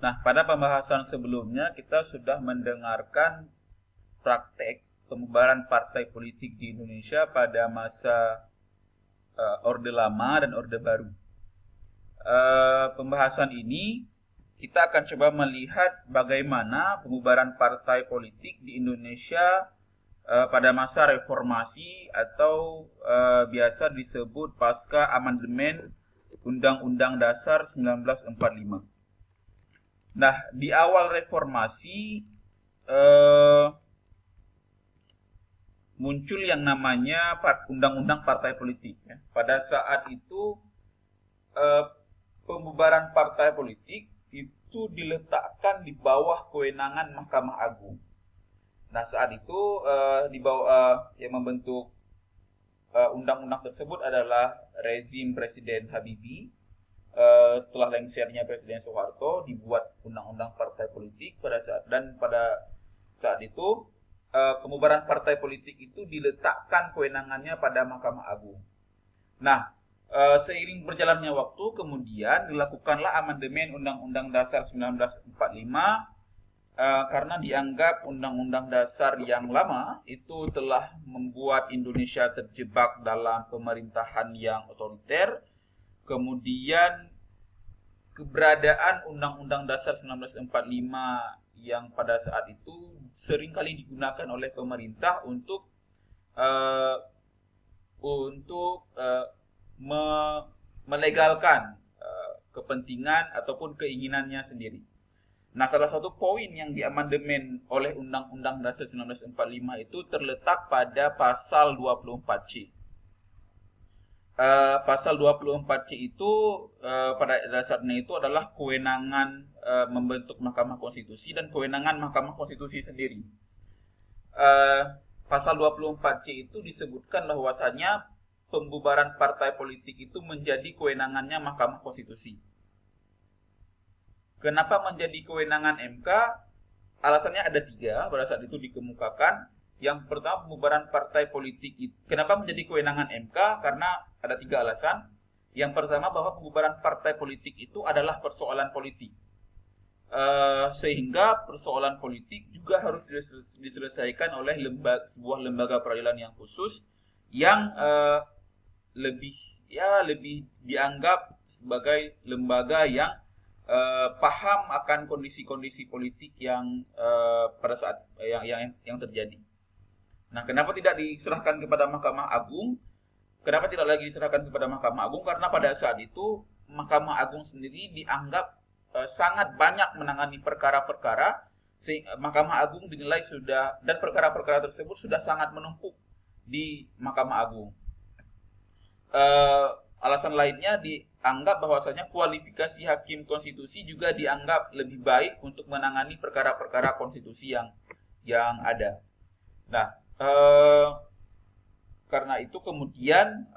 Nah, pada pembahasan sebelumnya kita sudah mendengarkan praktek pembubaran partai politik di Indonesia pada masa Orde Lama dan Orde Baru. Pembahasan ini kita akan coba melihat bagaimana pembubaran partai politik di Indonesia pada masa reformasi atau biasa disebut pasca amandemen Undang-Undang Dasar 1945. Nah, di awal reformasi muncul yang namanya Undang-Undang Partai Politik. Ya. Pada saat itu pembubaran partai politik itu diletakkan di bawah kewenangan Mahkamah Agung. Nah, saat itu di bawah yang membentuk undang-undang tersebut adalah rezim Presiden Habibie. Setelah lengsernya Presiden Soeharto dibuat undang-undang partai politik pada saat itu pembubaran partai politik itu diletakkan kewenangannya pada Mahkamah Agung. Nah, seiring berjalannya waktu kemudian dilakukanlah amandemen Undang-Undang Dasar 1945 karena dianggap Undang-Undang Dasar yang lama itu telah membuat Indonesia terjebak dalam pemerintahan yang otoriter. Kemudian keberadaan Undang-Undang Dasar 1945 yang pada saat itu seringkali digunakan oleh pemerintah untuk melegalkan kepentingan ataupun keinginannya sendiri. Nah, salah satu poin yang diamandemen oleh Undang-Undang Dasar 1945 itu terletak pada pasal 24C. Pasal 24C itu pada dasarnya itu adalah kewenangan membentuk Mahkamah Konstitusi dan kewenangan Mahkamah Konstitusi sendiri. Pasal 24C itu disebutkan bahwasanya pembubaran partai politik itu menjadi kewenangannya Mahkamah Konstitusi. Kenapa menjadi kewenangan MK? Alasannya ada 3 pada saat itu dikemukakan. Yang pertama, pembubaran partai politik itu. Kenapa menjadi kewenangan MK? Karena ada 3 alasan. Yang pertama, bahwa pembubaran partai politik itu adalah persoalan politik. Sehingga persoalan politik juga harus diselesaikan oleh sebuah lembaga peradilan yang khusus yang lebih dianggap sebagai lembaga yang paham akan kondisi-kondisi politik yang pada saat yang terjadi. Nah, kenapa tidak diserahkan kepada Mahkamah Agung? Kenapa tidak lagi diserahkan kepada Mahkamah Agung? Karena pada saat itu Mahkamah Agung sendiri dianggap sangat banyak menangani perkara-perkara, sehingga Mahkamah Agung dinilai sudah, dan perkara-perkara tersebut sudah sangat menumpuk di Mahkamah Agung. Alasan lainnya dianggap bahwasanya kualifikasi hakim konstitusi juga dianggap lebih baik untuk menangani perkara-perkara konstitusi yang ada. Nah, karena itu kemudian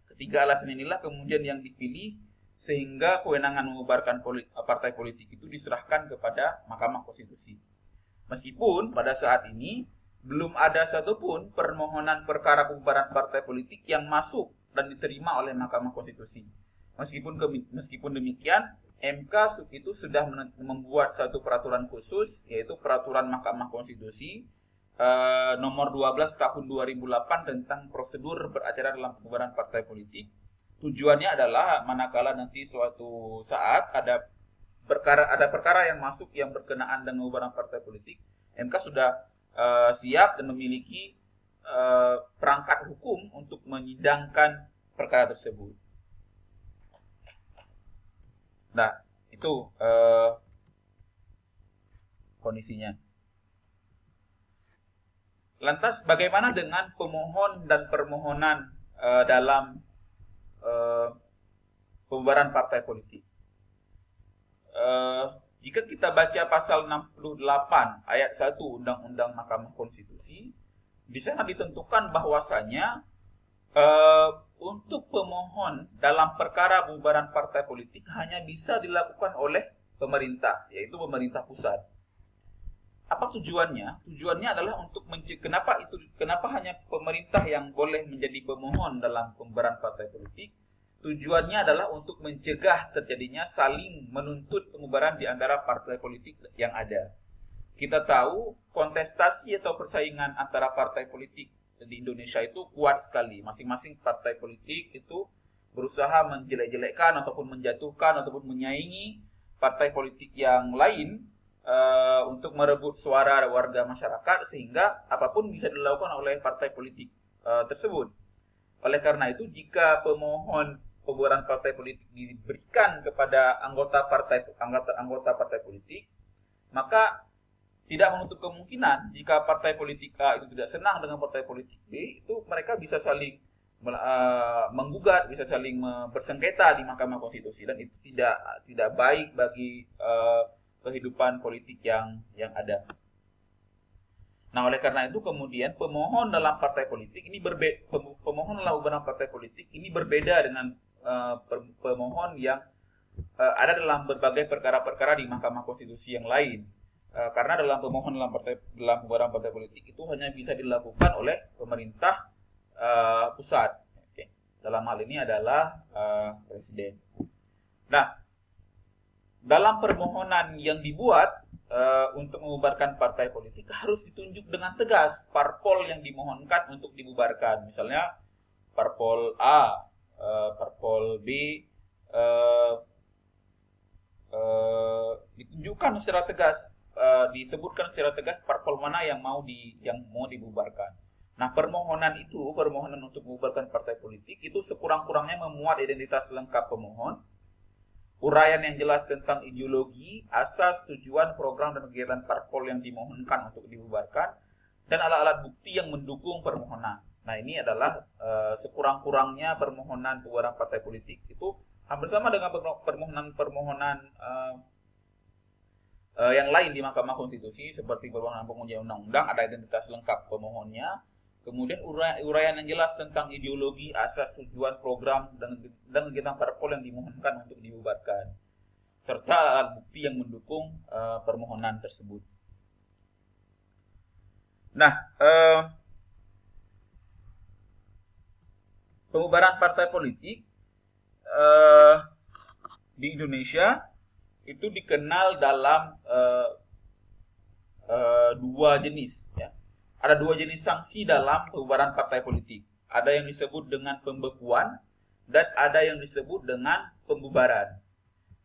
ketiga alasan inilah kemudian yang dipilih sehingga kewenangan membubarkan partai politik itu diserahkan kepada Mahkamah Konstitusi. Meskipun pada saat ini belum ada satupun permohonan perkara pembubaran partai politik yang masuk dan diterima oleh Mahkamah Konstitusi. Meskipun demikian, MK itu sudah membuat satu peraturan khusus, yaitu Peraturan Mahkamah Konstitusi nomor 12 tahun 2008 tentang prosedur beracara dalam pembubaran partai politik. Tujuannya adalah manakala nanti suatu saat ada perkara yang masuk yang berkenaan dengan pembubaran partai politik, MK sudah siap dan memiliki perangkat hukum untuk menyidangkan perkara tersebut. Nah, itu kondisinya. Lantas bagaimana dengan pemohon dan permohonan dalam pembubaran partai politik? Jika kita baca pasal 68 ayat 1 Undang-Undang Mahkamah Konstitusi, di sana ditentukan bahwasanya untuk pemohon dalam perkara pembubaran partai politik hanya bisa dilakukan oleh pemerintah, yaitu pemerintah pusat. Apa tujuannya? Tujuannya adalah untuk kenapa hanya pemerintah yang boleh menjadi pemohon dalam pembubaran partai politik? tujuannya adalah untuk mencegah terjadinya saling menuntut pembubaran di antara partai politik yang ada. Kita tahu kontestasi atau persaingan antara partai politik di Indonesia itu kuat sekali. Masing-masing partai politik itu berusaha menjelek-jelekkan ataupun menjatuhkan ataupun menyaingi partai politik yang lain untuk merebut suara warga masyarakat, sehingga apapun bisa dilakukan oleh partai politik tersebut. Oleh karena itu, jika pemohon pembubaran partai politik diberikan kepada anggota partai politik, maka tidak menutup kemungkinan jika partai politik A itu tidak senang dengan partai politik B, itu mereka bisa saling menggugat, bisa saling bersengketa di Mahkamah Konstitusi, dan itu tidak baik bagi kehidupan politik yang ada. Nah, oleh karena itu kemudian pemohon dalam partai politik ini pemohon dalam pembubaran partai politik ini berbeda dengan pemohon yang ada dalam berbagai perkara-perkara di Mahkamah Konstitusi yang lain. Karena dalam pemohon dalam pembubaran partai politik itu hanya bisa dilakukan oleh pemerintah pusat. Oke. Dalam hal ini adalah presiden. Nah, dalam permohonan yang dibuat untuk membubarkan partai politik harus ditunjuk dengan tegas parpol yang dimohonkan untuk dibubarkan. Misalnya parpol A, parpol B, ditunjukkan secara tegas, disebutkan secara tegas parpol mana yang mau dibubarkan. Nah, permohonan untuk membubarkan partai politik itu sekurang-kurangnya memuat identitas lengkap pemohon, uraian yang jelas tentang ideologi, asas, tujuan, program, dan kegiatan parpol yang dimohonkan untuk dibubarkan, dan alat-alat bukti yang mendukung permohonan. Nah, ini adalah sekurang-kurangnya permohonan pembubaran partai politik itu hampir sama dengan permohonan yang lain di Mahkamah Konstitusi, seperti permohonan pengujian undang-undang, ada identitas lengkap pemohonnya, kemudian uraian yang jelas tentang ideologi, asas, tujuan, program, dan kegiatan parpol yang dimohonkan untuk dibubarkan, serta alat bukti yang mendukung permohonan tersebut. Nah, pembubaran partai politik di Indonesia itu dikenal dalam dua jenis, ya. Ada dua jenis sanksi dalam pembubaran partai politik. Ada yang disebut dengan pembekuan dan ada yang disebut dengan pembubaran.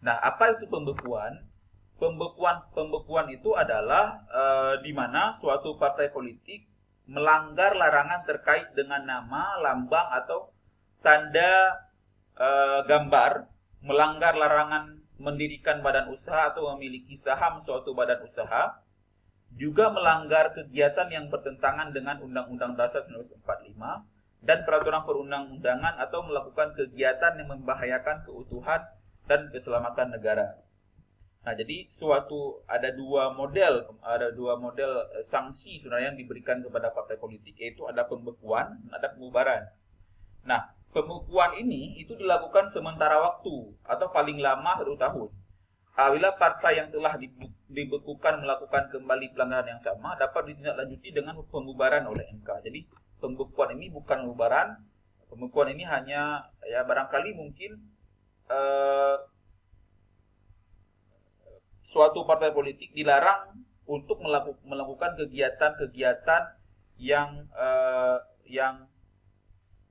Nah, apa itu pembekuan? Pembekuan itu adalah di mana suatu partai politik melanggar larangan terkait dengan nama, lambang, atau tanda gambar, melanggar larangan mendirikan badan usaha atau memiliki saham suatu badan usaha, juga melanggar kegiatan yang bertentangan dengan Undang-Undang Dasar 1945 dan peraturan perundang-undangan, atau melakukan kegiatan yang membahayakan keutuhan dan keselamatan negara. Nah, jadi ada dua model sanksi sebenarnya yang diberikan kepada partai politik, yaitu ada pembekuan dan ada pembubaran. Nah, pembekuan ini itu dilakukan sementara waktu atau paling lama 1 tahun. Apabila partai yang telah dibekukan melakukan kembali pelanggaran yang sama, dapat ditindaklanjuti dengan pembubaran oleh MK. Jadi pembekuan ini bukan pembubaran. Pembekuan ini hanya, ya barangkali mungkin suatu partai politik dilarang untuk melakukan kegiatan-kegiatan yang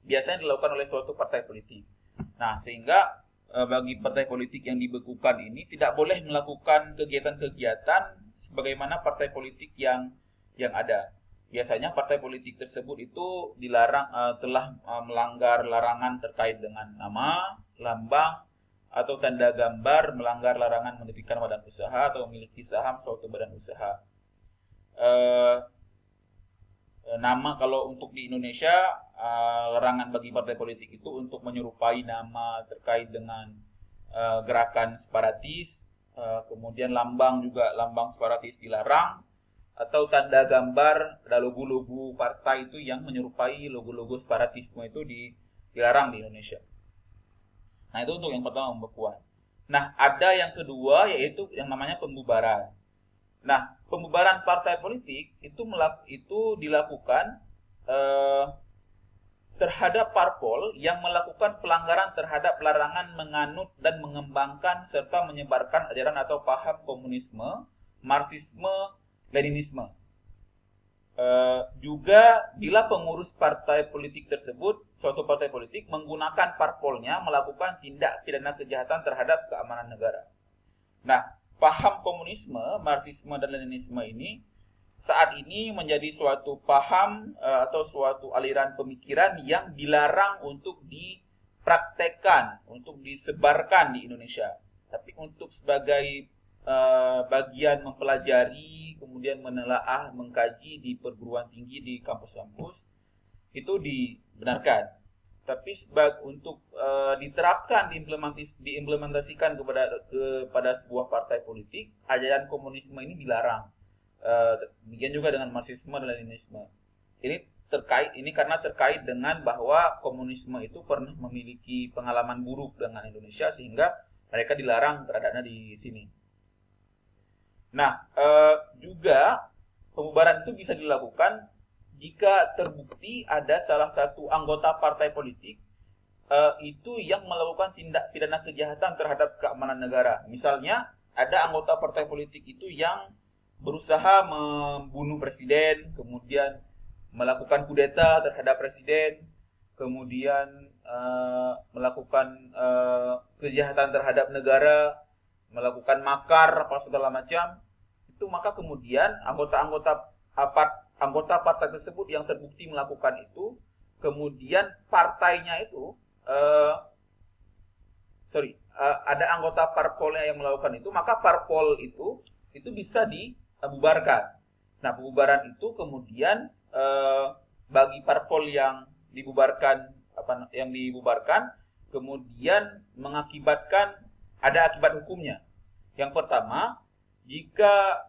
biasanya dilakukan oleh suatu partai politik. Nah, sehingga bagi partai politik yang dibekukan ini tidak boleh melakukan kegiatan-kegiatan sebagaimana partai politik yang ada. Biasanya partai politik tersebut itu dilarang telah melanggar larangan terkait dengan nama, lambang, atau tanda gambar, melanggar larangan mendirikan badan usaha atau memiliki saham suatu badan usaha. Nama, kalau untuk di Indonesia, larangan bagi partai politik itu untuk menyerupai nama terkait dengan gerakan separatis, kemudian lambang separatis dilarang, atau tanda gambar, ada logo-logo partai itu yang menyerupai logo-logo separatisme itu dilarang di Indonesia. Nah, itu untuk yang pertama, pembekuan. Nah, ada yang kedua, yaitu yang namanya pembubaran. Nah, pembubaran partai politik itu dilakukan terhadap parpol yang melakukan pelanggaran terhadap larangan menganut dan mengembangkan serta menyebarkan ajaran atau paham komunisme, Marxisme, Leninisme. Juga bila pengurus partai politik tersebut, suatu partai politik menggunakan parpolnya melakukan tindak pidana kejahatan terhadap keamanan negara. Nah, paham komunisme, Marxisme, dan Leninisme ini saat ini menjadi suatu paham atau suatu aliran pemikiran yang dilarang untuk dipraktekkan, untuk disebarkan di Indonesia. Tapi untuk sebagai bagian mempelajari, kemudian menelaah, mengkaji di perguruan tinggi, di kampus-kampus, itu dibenarkan. Tapi untuk diterapkan, diimplementasikan kepada sebuah partai politik, ajaran komunisme ini dilarang. Demikian juga dengan Marxisme dan Leninisme. Ini karena terkait dengan bahwa komunisme itu pernah memiliki pengalaman buruk dengan Indonesia sehingga mereka dilarang beradanya di sini. Nah, juga pembubaran itu bisa dilakukan jika terbukti ada salah satu anggota partai politik itu yang melakukan tindak pidana kejahatan terhadap keamanan negara. Misalnya, ada anggota partai politik itu yang berusaha membunuh presiden, kemudian melakukan kudeta terhadap presiden, kemudian melakukan kejahatan terhadap negara, melakukan makar apa segala macam, itu maka kemudian anggota partai tersebut yang terbukti melakukan itu, kemudian partainya itu ada anggota parpolnya yang melakukan itu, maka parpol itu bisa dibubarkan. Nah, pembubaran itu kemudian bagi parpol yang dibubarkan kemudian mengakibatkan ada akibat hukumnya. Yang pertama, jika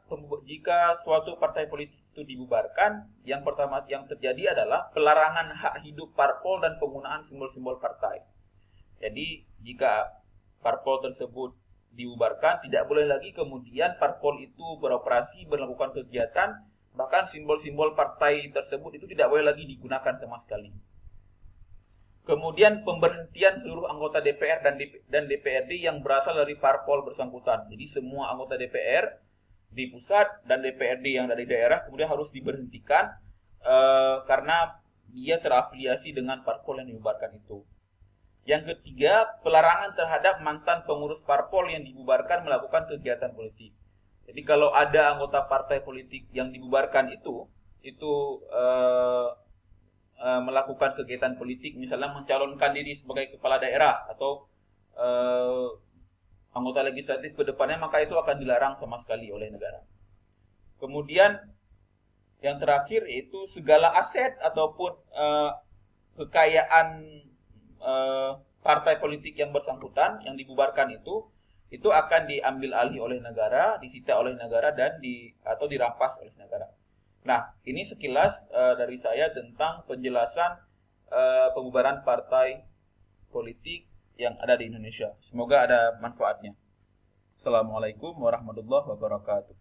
suatu partai politik itu dibubarkan, yang pertama yang terjadi adalah pelarangan hak hidup parpol dan penggunaan simbol-simbol partai. Jadi, jika parpol tersebut dibubarkan, tidak boleh lagi kemudian parpol itu beroperasi, melakukan kegiatan, bahkan simbol-simbol partai tersebut itu tidak boleh lagi digunakan sama sekali. Kemudian pemberhentian seluruh anggota DPR dan DPRD yang berasal dari parpol bersangkutan. Jadi semua anggota DPR di pusat dan DPRD yang dari daerah kemudian harus diberhentikan karena dia terafiliasi dengan parpol yang dibubarkan itu. Yang ketiga, pelarangan terhadap mantan pengurus parpol yang dibubarkan melakukan kegiatan politik. Jadi kalau ada anggota partai politik yang dibubarkan itu melakukan kegiatan politik, misalnya mencalonkan diri sebagai kepala daerah atau anggota legislatif ke depannya, maka itu akan dilarang sama sekali oleh negara. Kemudian yang terakhir itu segala aset ataupun kekayaan partai politik yang bersangkutan yang dibubarkan itu akan diambil alih oleh negara, disita oleh negara atau dirampas oleh negara. Nah, ini sekilas dari saya tentang penjelasan pembubaran partai politik yang ada di Indonesia. Semoga ada manfaatnya. Assalamualaikum warahmatullahi wabarakatuh.